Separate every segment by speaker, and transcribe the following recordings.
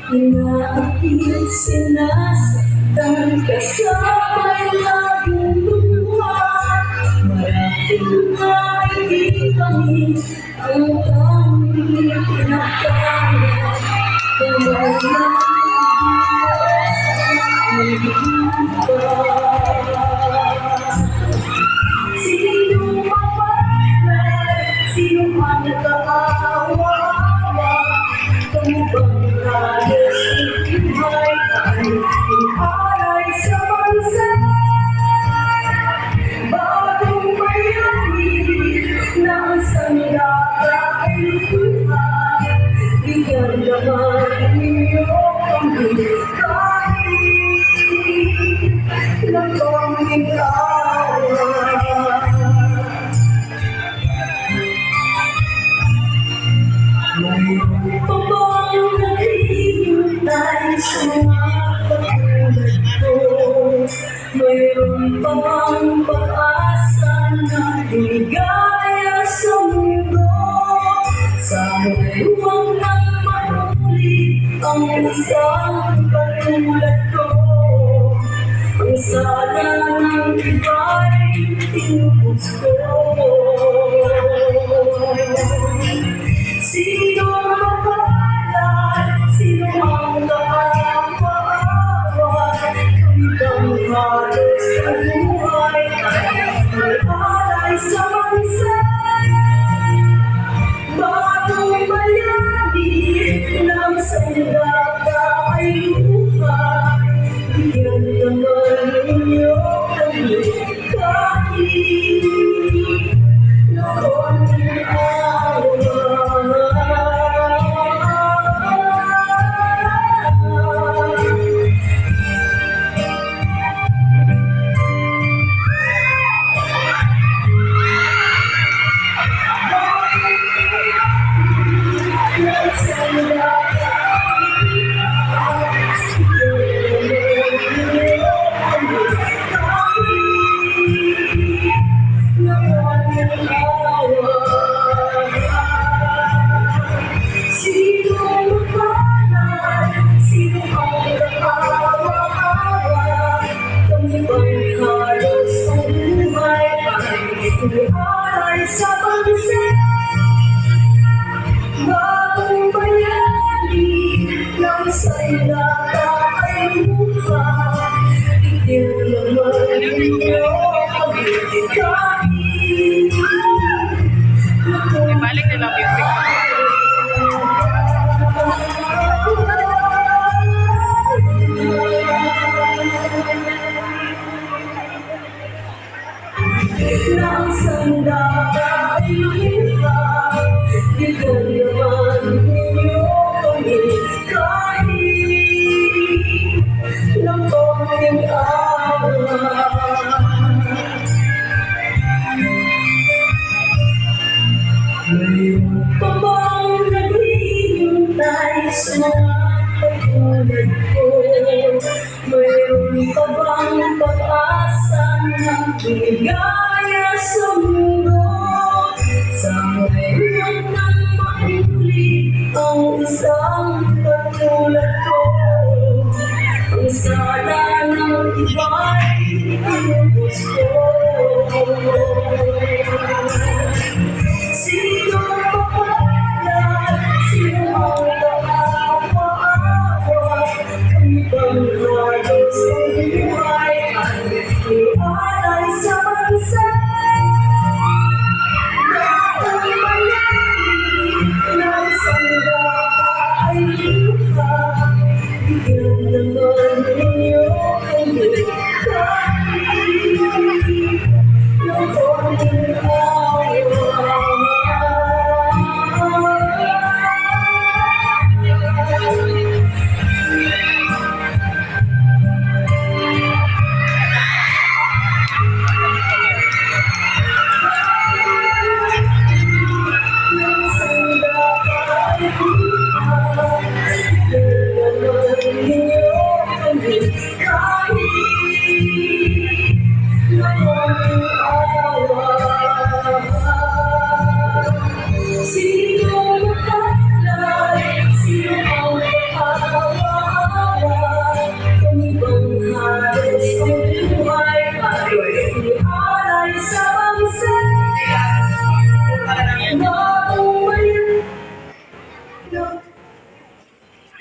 Speaker 1: Inaakit sinasaktan kasabay laging luha. Marahil nga hindi kami ang aming pinakaya. Kung wala sino mapalad, sino ang kaawa-awa, kung bang halos ibuhay ay inalay sa bansa. Bagong bayani na ang sandata ay luha, bigyan naman ninyo kami kahit na kaming awa. Mayroon pa bang naghihintay sa mga katulad ko? Mayroon pa bang pag-asa na ligaya sa mundo? Sana'y huwag nang mahuli ang isang katulad ko. Ang sala ng iba'y tinubos ko. Sino ang mapalad, sino ang nakakaawa, hanggang halos ang buhay ay alay sa bansa. Bagong bayani ng sandata ay luha, bigyan naman ninyo kami kahit na konting awa. Alay sa bansa. Bagong bayani ng sandata ay luha, bigyan naman ninyo kami kahit
Speaker 2: Ibalik nila music.
Speaker 1: ng sandata ay luha, bigyan naman ninyo kami kahit na konting awa. Mayroon pa bang naghihintay sa mga katulad ko? Mayroon pa bang pag-asa na ligaya sa mundo? Sana'y huwag nang mahuli ang isang katulad ko. Ang sala ng iba'y tinubos ko. Sino mapalad, sino ang nakaawa-awa, kami bang halos ang buhay ay ialay sa bansa. Bagong bayani ng sandata ay luha, bigyan naman ninyo kami kahit na konting awa. Kahit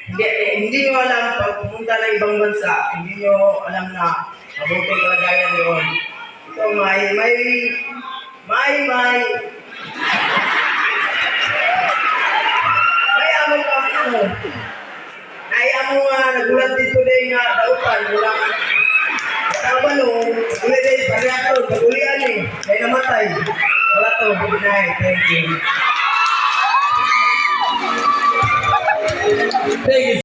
Speaker 2: hindi nyo alam pag pumunta ng ibang bansa, hindi nyo alam na mabuting kalagayan yun. Ito, may among mo. Naya mo nga, nagulat dito din nga, dautan, walang kabalo, ulit din, pariyato, pagulian eh, kaya namatay. Wala to, good night, thank you. Thank you.